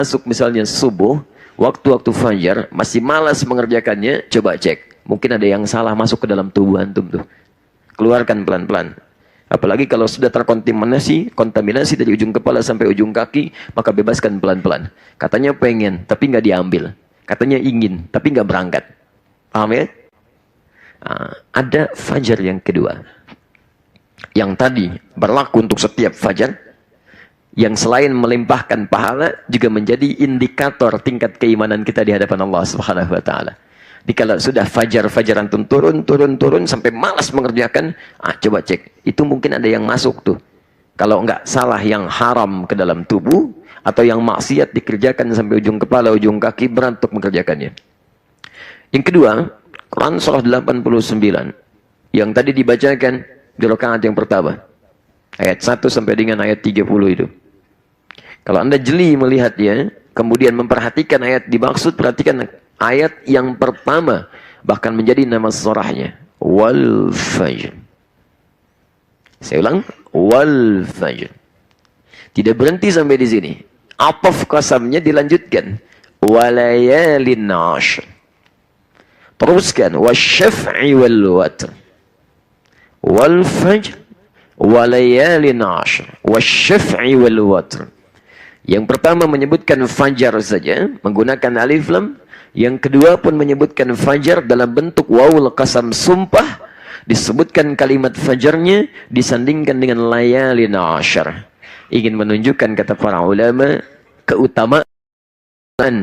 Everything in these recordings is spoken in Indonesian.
masuk misalnya subuh, waktu-waktu fajar, masih malas mengerjakannya, coba cek. Mungkin ada yang salah masuk ke dalam tubuh antum tuh. Keluarkan pelan-pelan. Apalagi kalau sudah kontaminasi dari ujung kepala sampai ujung kaki, maka bebaskan pelan-pelan. Katanya pengen, tapi nggak diambil. Katanya ingin, tapi nggak berangkat. Paham ya? Ada fajar yang kedua. Yang tadi berlaku untuk setiap fajar, yang selain melimpahkan pahala, juga menjadi indikator tingkat keimanan kita di hadapan Allah Subhanahu wa Ta'ala. Dikala sudah fajar antum turun sampai malas mengerjakan, coba cek, itu mungkin ada yang masuk tuh. Kalau enggak salah yang haram ke dalam tubuh, atau yang maksiat dikerjakan sampai ujung kepala, ujung kaki, berat untuk mengerjakannya. Yang kedua, Quran surah 89, yang tadi dibacakan di rakaat yang pertama. Ayat 1 sampai dengan ayat 30 itu. Kalau Anda jeli melihatnya, kemudian memperhatikan ayat dimaksud, perhatikan ayat yang pertama, bahkan menjadi nama surahnya, wal fajr. Saya ulang, wal fajr. Tidak berhenti sampai di sini. Ataf qasamnya dilanjutkan, walayalin ashr. Teruskan, wasyaf'i wal watr. Wal fajr, walayalin ashr, wasyaf'i wal watr. Yang pertama menyebutkan fajar saja, menggunakan alif lam. Yang kedua pun menyebutkan fajar dalam bentuk wawul qasam, sumpah. Disebutkan kalimat fajarnya, disandingkan dengan layalin ashar. Ingin menunjukkan, kata para ulama, keutamaan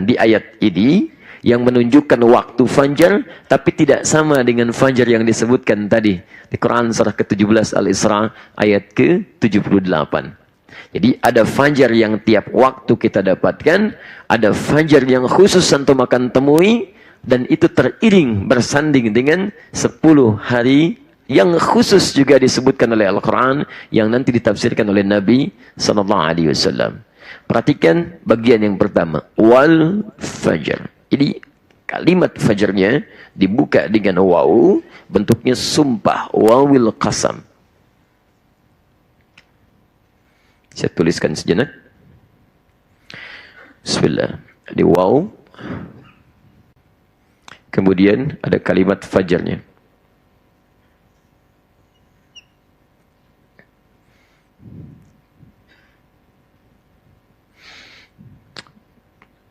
di ayat ini, yang menunjukkan waktu fajar, tapi tidak sama dengan fajar yang disebutkan tadi. Di Quran surah ke-17 Al-Isra, ayat ke-78. Jadi ada fajar yang tiap waktu kita dapatkan, ada fajar yang khusus antum akan temui, dan itu teriring bersanding dengan 10 hari yang khusus juga disebutkan oleh Al-Quran, yang nanti ditafsirkan oleh Nabi SAW. Perhatikan bagian yang pertama, wal fajar. Jadi kalimat fajarnya dibuka dengan waw, bentuknya sumpah, wawil qasam. Saya tuliskan sejenak. Bismillah. Di waw. Kemudian ada kalimat fajarnya.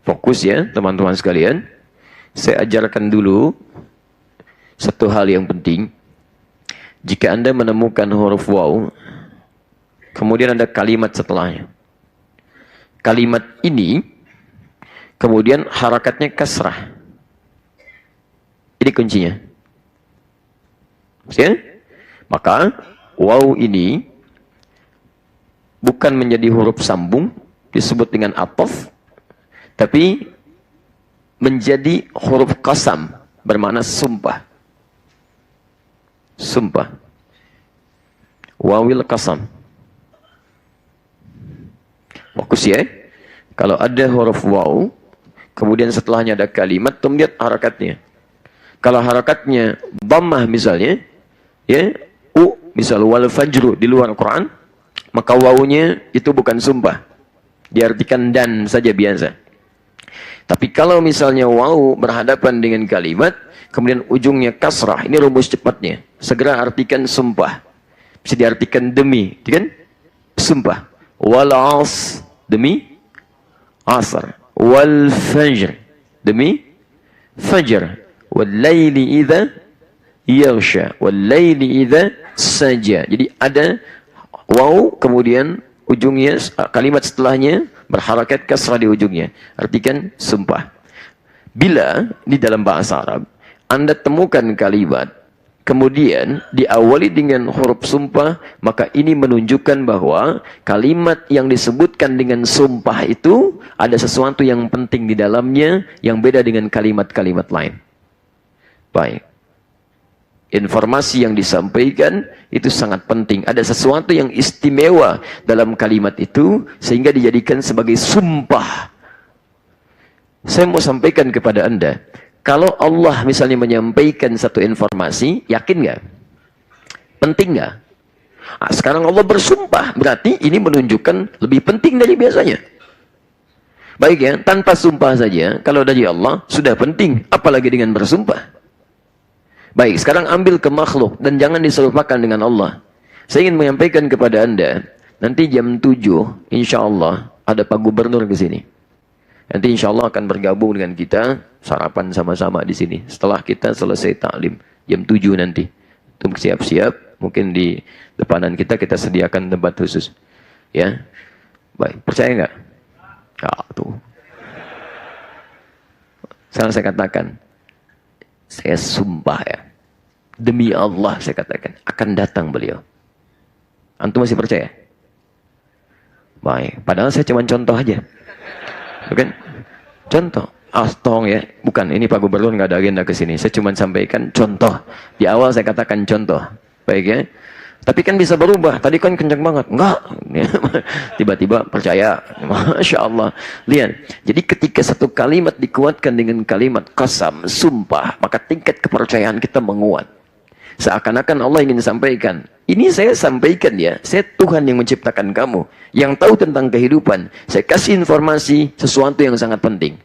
Fokus ya teman-teman sekalian. Saya ajarkan dulu satu hal yang penting. Jika Anda menemukan huruf waw, kemudian ada kalimat setelahnya. Kalimat ini, kemudian harakatnya kasrah. Ini kuncinya. Ya? Maka, waw ini bukan menjadi huruf sambung, disebut dengan ataf, tapi menjadi huruf qasam, bermakna sumpah. Sumpah. Wawil qasam. Fokus ya. Kalau ada huruf waw, kemudian setelahnya ada kalimat, lihat harakatnya. Kalau harakatnya dhammah misalnya, ya, misal wal fajru di luar Quran, maka wawunya itu bukan sumpah. Diartikan dan saja biasa. Tapi kalau misalnya waw berhadapan dengan kalimat, kemudian ujungnya kasrah, ini rumus cepatnya. Segera artikan sumpah. Bisa diartikan demi, kan? Sumpah. Wal as, demi asar. Wal fajr, demi fajar. Wal layli idha yaghsha. Wal layli idha saja. Jadi ada waw, kemudian ujungnya, kalimat setelahnya berharakat kasrah di ujungnya. Artikan sumpah. Bila di dalam bahasa Arab Anda temukan kalimat kemudian diawali dengan huruf sumpah, maka ini menunjukkan bahwa kalimat yang disebutkan dengan sumpah itu ada sesuatu yang penting di dalamnya yang beda dengan kalimat-kalimat lain. Baik. Informasi yang disampaikan itu sangat penting. Ada sesuatu yang istimewa dalam kalimat itu sehingga dijadikan sebagai sumpah. Saya mau sampaikan kepada Anda, kalau Allah misalnya menyampaikan satu informasi, yakin nggak? Penting nggak? Sekarang Allah bersumpah, berarti ini menunjukkan lebih penting dari biasanya. Baik ya, tanpa sumpah saja, kalau dari Allah, sudah penting. Apalagi dengan bersumpah. Baik, sekarang ambil ke makhluk, dan jangan diserupakan dengan Allah. Saya ingin menyampaikan kepada Anda, nanti jam 7, insya Allah, ada Pak Gubernur ke sini. Nanti insya Allah akan bergabung dengan kita, sarapan sama-sama di sini. Setelah kita selesai taklim, jam 7 nanti. Untuk siap-siap, mungkin di depanan kita sediakan tempat khusus. Ya, baik. Percaya nggak? Ya, tuh. Sekarang saya katakan, saya sumpah ya, demi Allah saya katakan, akan datang beliau. Antum masih percaya? Baik. Padahal saya cuma contoh aja. Bukan? Contoh. Tolong ya. Bukan, ini Pak Gubernur nggak ada agenda ke sini. Saya cuma sampaikan contoh. Di awal saya katakan contoh. Baik ya. Tapi kan bisa berubah. Tadi kan kencang banget. Enggak. Tiba-tiba percaya. Masya Allah. Lihat. Jadi ketika satu kalimat dikuatkan dengan kalimat qasam, sumpah, maka tingkat kepercayaan kita menguat. Seakan-akan Allah ingin sampaikan, ini saya sampaikan ya, saya Tuhan yang menciptakan kamu, yang tahu tentang kehidupan. Saya kasih informasi sesuatu yang sangat penting.